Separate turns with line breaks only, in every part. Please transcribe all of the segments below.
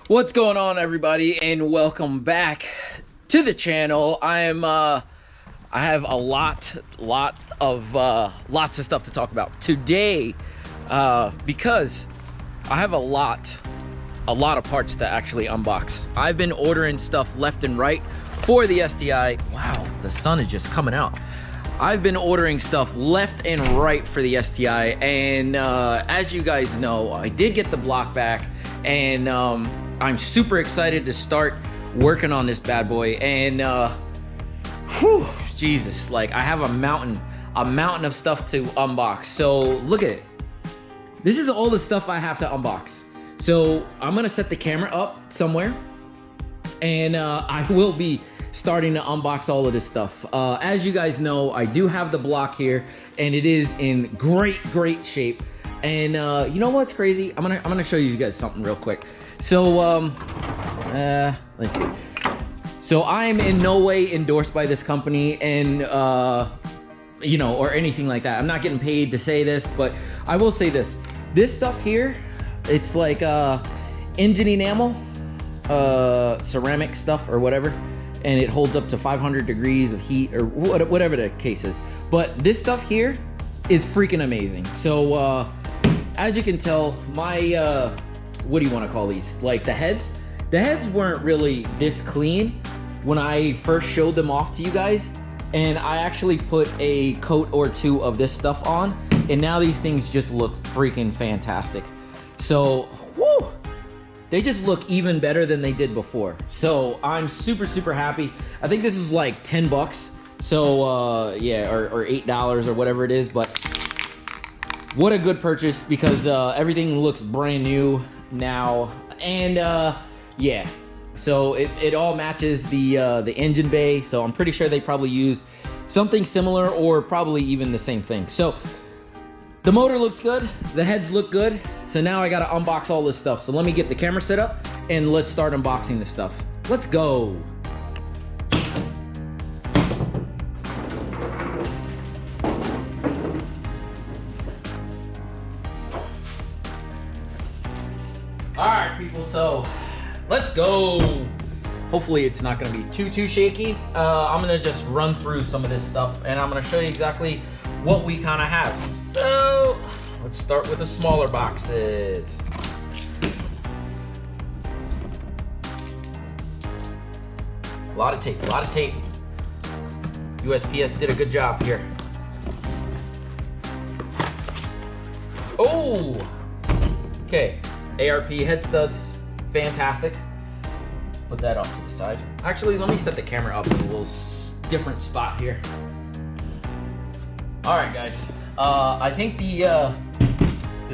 What's going on, everybody, and welcome back to the channel. I have a lots of stuff to talk about today, because I have a lot of parts to actually unbox. I've been ordering stuff left and right for the STI. Wow, the sun is just coming out. I've been ordering stuff left and right for the STI, and as you guys know, I did get the block back, and I'm super excited to start working on this bad boy. And Jesus, like, I have a mountain of stuff to unbox. So look at it. This is all the stuff I have to unbox. So I'm gonna set the camera up somewhere, and I will be starting to unbox all of this stuff. As you guys know, I do have the block here, and it is in great shape. And you know what's crazy? I'm gonna show you guys something real quick. So let's see. So I'm in no way endorsed by this company, and you know, or anything like that. I'm not getting paid to say this, but I will say this. This stuff here, it's like engine enamel, ceramic stuff or whatever, and it holds up to 500 degrees of heat or whatever the case is. But this stuff here is freaking amazing. So as you can tell, my what do you want to call these? Like the heads weren't really this clean when I first showed them off to you guys, and I actually put a coat or two of this stuff on, and now these things just look freaking fantastic. So whoo, they just look even better than they did before. So I'm super happy. I think this is like 10 bucks. So yeah, or $8 or whatever it is, but what a good purchase, because everything looks brand new now. And yeah, so it all matches the engine bay, so I'm pretty sure they probably use something similar or probably even the same thing. So the motor looks good, the heads look good, so now I gotta unbox all this stuff. So let me get the camera set up and let's start unboxing this stuff. Let's go. All right, people, so let's go. Hopefully it's not gonna be too shaky. I'm gonna just run through some of this stuff, and I'm gonna show you exactly what we kind of have. So let's start with the smaller boxes. A lot of tape. USPS did a good job here. Oh, okay. ARP head studs, fantastic. Put that off to the side. Actually, let me set the camera up in a little different spot here. All right, guys. I think the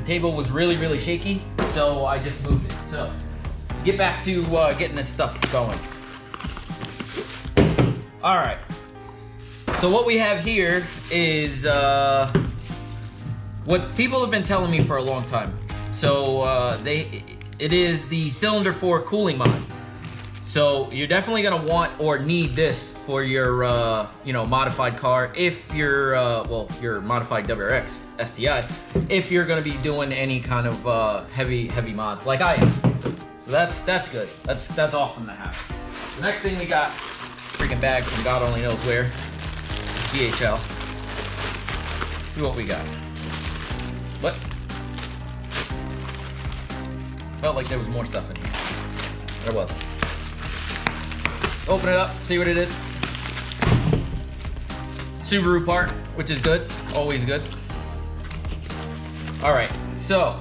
table was really shaky, so I just moved it. So get back to getting this stuff going. All right. So what we have here is what people have been telling me for a long time. So it is the cylinder 4 cooling mod. So you're definitely gonna want or need this for your you know, modified car. If you're well, your modified WRX STI, if you're gonna be doing any kind of heavy mods like I am. So that's good. That's awesome to have. The next thing we got, freaking bag from God only knows where. DHL. See what we got. What? Felt like there was more stuff in here. There wasn't. Open it up, see what it is. Subaru part, which is good, always good. All right, so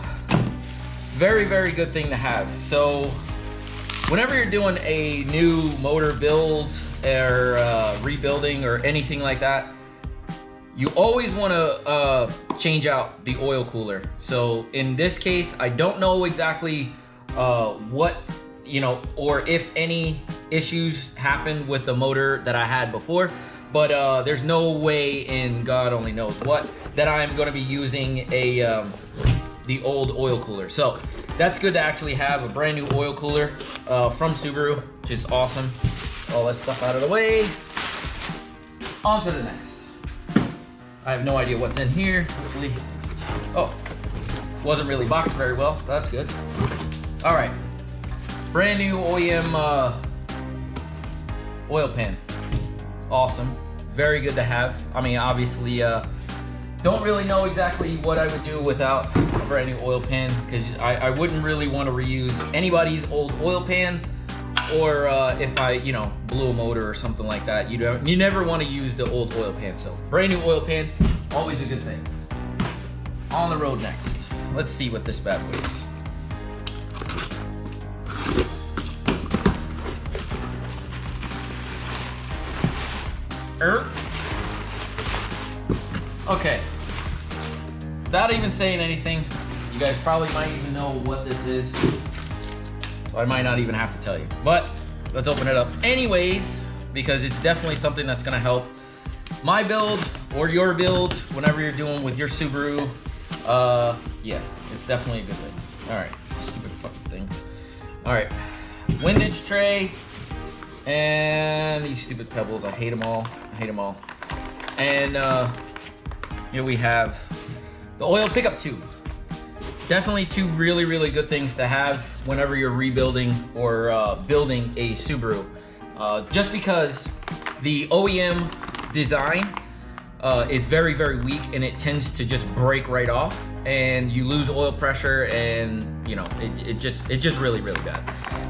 very good thing to have. So whenever you're doing a new motor build or rebuilding or anything like that, you always want to change out the oil cooler. So in this case, I don't know exactly what, you know, or if any issues happened with the motor that I had before, but there's no way in God only knows what that I'm going to be using a the old oil cooler. So that's good to actually have a brand new oil cooler from Subaru, which is awesome. All that stuff out of the way. On to the next. I have no idea what's in here. Hopefully, oh, wasn't really boxed very well. That's good. All right. brand new OEM oil pan. Awesome, very good to have. I mean, obviously, don't really know exactly what I would do without a brand new oil pan, because I wouldn't really want to reuse anybody's old oil pan, or if I, you know, blew a motor or something like that. You never want to use the old oil pan. So brand new oil pan, always a good thing. On the road next. Let's see what this bad boy is. Okay. Without even saying anything, you guys probably might even know what this is. So I might not even have to tell you. But let's open it up anyways, because it's definitely something that's gonna help my build or your build whenever you're doing with your Subaru. Yeah, it's definitely a good thing. All right, stupid fucking things. All right, windage tray, and these stupid pebbles. I hate them all. I hate them all. And here we have the oil pickup tube. Definitely two really, really good things to have whenever you're rebuilding or building a Subaru. Just because the OEM design is very, very weak, and it tends to just break right off, and you lose oil pressure, and you know, it's just really, really bad.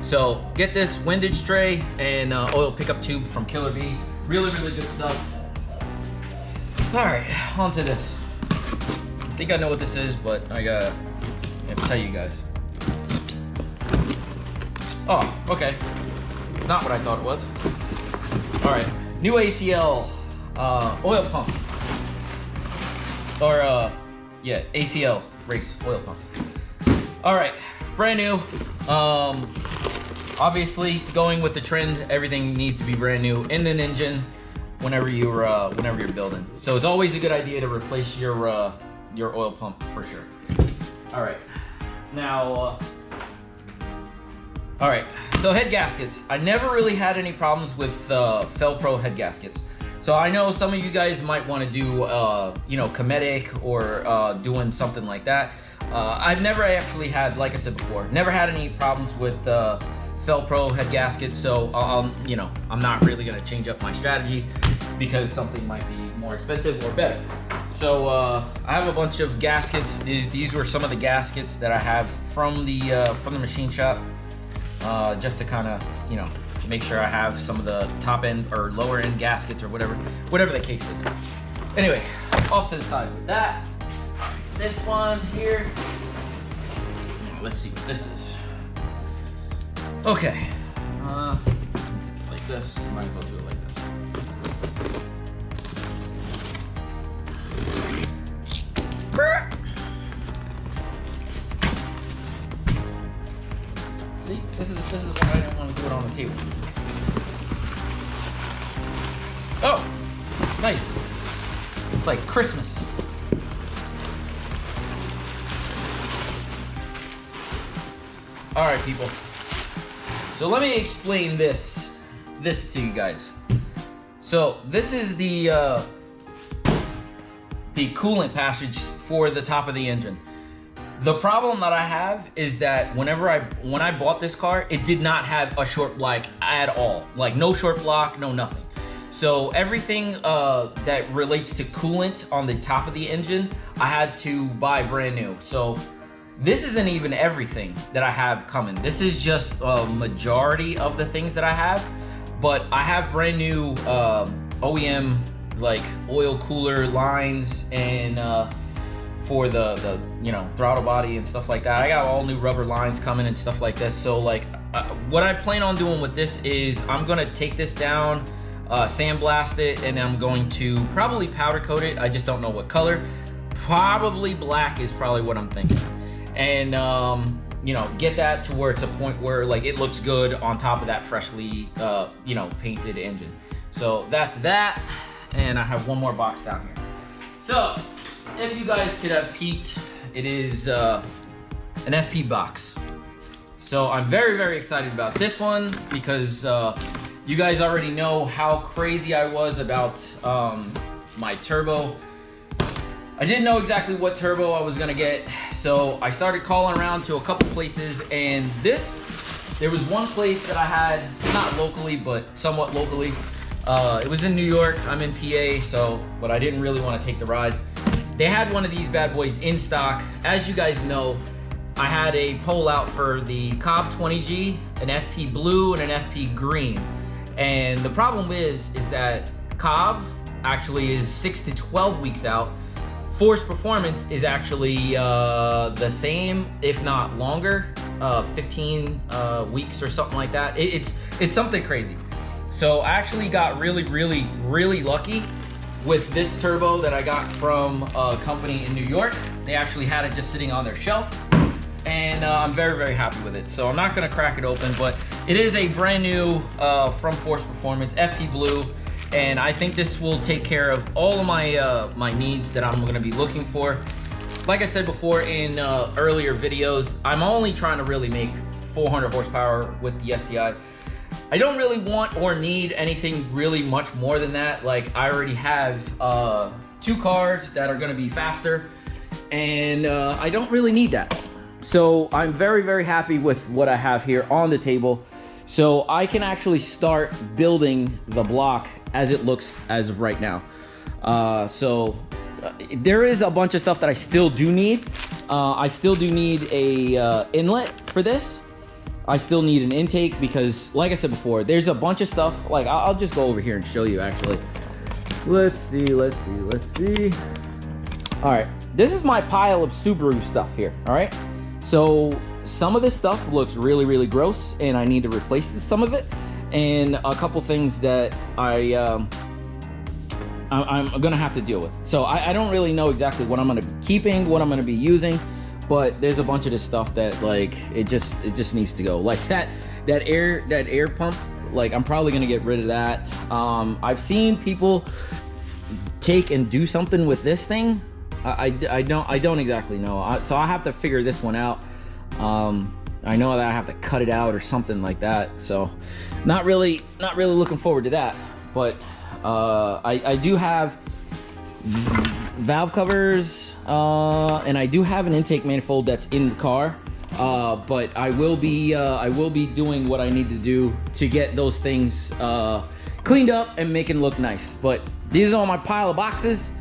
So get this windage tray and oil pickup tube from Killer B. Really, really good stuff. All right, on to this. I think I know what this is, but I have to tell you guys. Oh, okay. It's not what I thought it was. All right, new ACL oil pump. Or yeah, ACL race oil pump. All right, brand new. Obviously going with the trend, everything needs to be brand new in an engine whenever you're building. So it's always a good idea to replace your oil pump for sure. All right, now. All right, so head gaskets. I never really had any problems with Fel-Pro head gaskets. So I know some of you guys might want to do, you know, Cometic or doing something like that. I've never actually had, like I said before, never had any problems with Fel-Pro head gaskets. So you know, I'm not really going to change up my strategy because something might be more expensive or better. So I have a bunch of gaskets. These were some of the gaskets that I have from the machine shop. Just to kind of, you know, make sure I have some of the top end or lower end gaskets or whatever the case is. Anyway, off to the side with that. This one here. Let's see what this is. Okay. Like this. Might as well do it like this. See, this is why I didn't want to do it on the table. Oh, nice. It's like Christmas. All right, people. So let me explain this to you guys. So this is the coolant passage for the top of the engine. The problem that I have is that when I bought this car, it did not have a short block at all. Like no short block, no nothing. So everything that relates to coolant on the top of the engine, I had to buy brand new. So this isn't even everything that I have coming. This is just a majority of the things that I have. But I have brand new OEM like oil cooler lines and for the you know, throttle body and stuff like that. I got all new rubber lines coming and stuff like this. So like what I plan on doing with this is I'm gonna take this down, sandblast it, and I'm going to probably powder coat it. I just don't know what color. Probably black is probably what I'm thinking. And you know, get that to where it's a point where like it looks good on top of that freshly you know, painted engine. So that's that. And I have one more box down here. So if you guys could have peeked, it is an FP box. So I'm very, very excited about this one because you guys already know how crazy I was about my turbo. I didn't know exactly what turbo I was gonna get, so I started calling around to a couple places, and this There was one place that I had, not locally, but somewhat locally. It was in New York. I'm in PA, but I didn't really want to take the ride. They had one of these bad boys in stock. As you guys know, I had a poll out for the Cobb 20G, an FP blue and an FP green. And the problem is that Cobb actually is 6 to 12 weeks out. Force Performance is actually the same, if not longer, 15 weeks or something like that. It's something crazy. So I actually got really lucky with this turbo that I got from a company in New York. They actually had it just sitting on their shelf, and I'm very happy with it. So I'm not gonna crack it open, but it is a brand new from Force Performance, FP blue, and I think this will take care of all of my my needs that I'm gonna be looking for. Like I said before in earlier videos, I'm only trying to really make 400 horsepower with the STI. I don't really want or need anything really much more than that. Like, I already have 2 cars that are gonna be faster, and I don't really need that. So I'm very happy with what I have here on the table. So I can actually start building the block as it looks as of right now. There is a bunch of stuff that I still do need. I still do need a inlet for this. I still need an intake because, like I said before, there's a bunch of stuff. Like, I'll just go over here and show you actually. Let's see. All right, this is my pile of Subaru stuff here, all right? So some of this stuff looks really gross, and I need to replace some of it. And a couple things that I'm gonna have to deal with. So I don't really know exactly what I'm gonna be keeping, what I'm gonna be using, but there's a bunch of this stuff that, like, it just needs to go. Like that air pump, like, I'm probably gonna get rid of that. I've seen people take and do something with this thing. I don't exactly know. So I have to figure this one out. I know that I have to cut it out or something like that. So not really looking forward to that. But I do have valve covers, and I do have an intake manifold that's in the car. But I will be doing what I need to do to get those things cleaned up and make it look nice. But these are all my pile of boxes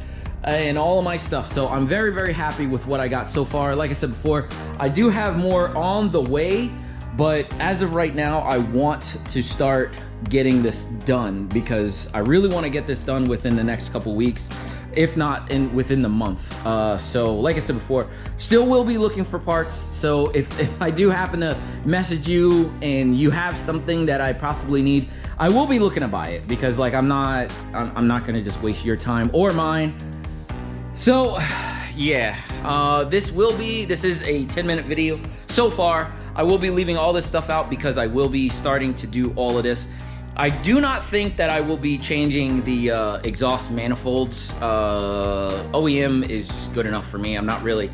and all of my stuff. So I'm very happy with what I got so far. Like I said before, I do have more on the way, but as of right now, I want to start getting this done because I really want to get this done within the next couple weeks, if not within the month. So like I said before, still will be looking for parts. So if I do happen to message you and you have something that I possibly need, I will be looking to buy it because, like, I'm not gonna just waste your time or mine. So yeah, this is a 10-minute video so far. I will be leaving all this stuff out because I will be starting to do all of this. I do not think that I will be changing the exhaust manifolds. OEM is good enough for me. I'm not really.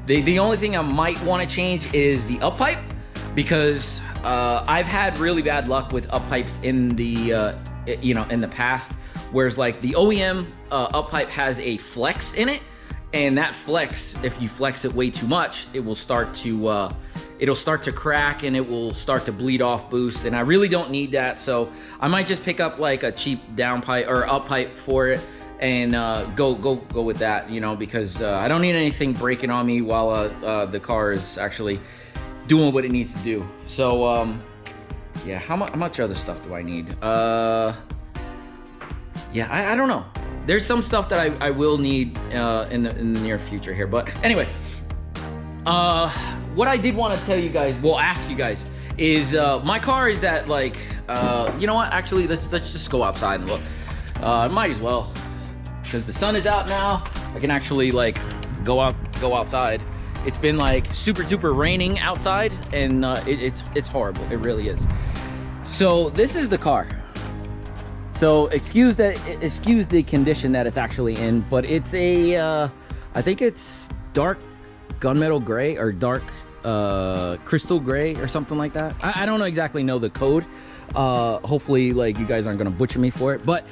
The only thing I might want to change is the up pipe, because I've had really bad luck with up pipes in the in the past. Whereas, like, the OEM up pipe has a flex in it, and that flex, if you flex it way too much, it will start to it'll start to crack and it will start to bleed off boost, and I really don't need that. So I might just pick up like a cheap down pipe or up pipe for it and go with that, you know, because I don't need anything breaking on me while the car is actually doing what it needs to do. So yeah, how much other stuff do I need? Yeah, I don't know. There's some stuff that I will need in the near future here. But anyway, what I did want to tell you guys, well, ask you guys, is my car is that, like, you know what? Actually, let's just go outside and look. Might as well, because the sun is out now. I can actually, like, go outside. It's been, like, super duper raining outside, and it's horrible. It really is. So this is the car. So excuse the condition that it's actually in, but it's a I think it's dark gunmetal gray or dark crystal gray or something like that. I don't exactly know the code. Hopefully, like, you guys aren't gonna butcher me for it, but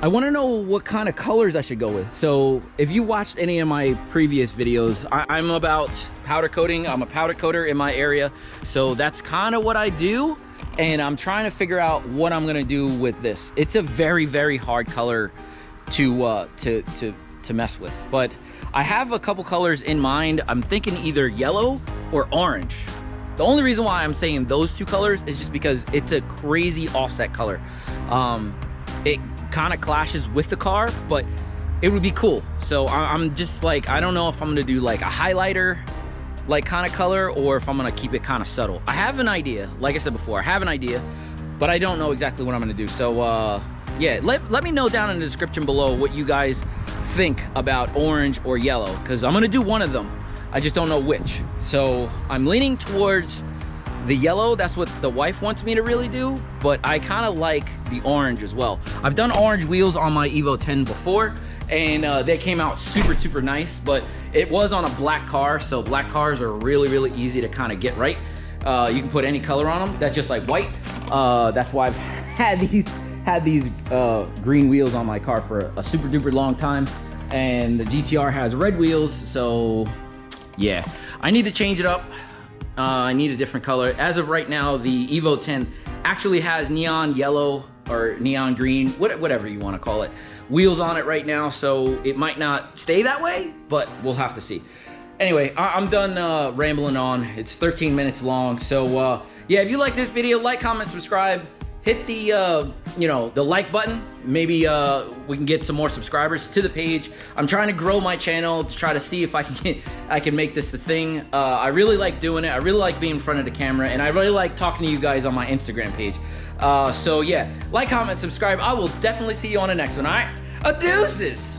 I want to know what kind of colors I should go with. So if you watched any of my previous videos, I'm about powder coating. I'm a powder coater in my area. So that's kind of what I do. And I'm trying to figure out what I'm going to do with this. It's a very, very hard color to mess with. But I have a couple colors in mind. I'm thinking either yellow or orange. The only reason why I'm saying those two colors is just because it's a crazy offset color. It kind of clashes with the car, but it would be cool. So I'm just like, I don't know if I'm gonna do like a highlighter like kind of color, or if I'm gonna keep it kind of subtle. I have an idea, like I said before, I have an idea, but I don't know exactly what I'm gonna do. So yeah, let me know down in the description below what you guys think about orange or yellow, because I'm gonna do one of them. I just don't know which. So I'm leaning towards the yellow. That's what the wife wants me to really do, but I kind of like the orange as well. I've done orange wheels on my Evo 10 before, and they came out super, super nice, but it was on a black car, so black cars are really, really easy to kind of get right. You can put any color on them. That's just like white. That's why I've had these green wheels on my car for a super duper long time, and the GTR has red wheels, so yeah, I need to change it up. I need a different color. As of right now, the Evo 10 actually has neon yellow or neon green, whatever you want to call it, wheels on it right now, so it might not stay that way, but we'll have to see. Anyway, I'm done rambling on. It's 13 minutes long, so yeah, if you like this video, like, comment, subscribe. Hit the you know, the like button. Maybe we can get some more subscribers to the page. I'm trying to grow my channel to try to see if I can make this the thing. I really like doing it. I really like being in front of the camera, and I really like talking to you guys on my Instagram page. So yeah, like, comment, subscribe. I will definitely see you on the next one. All right, deuces.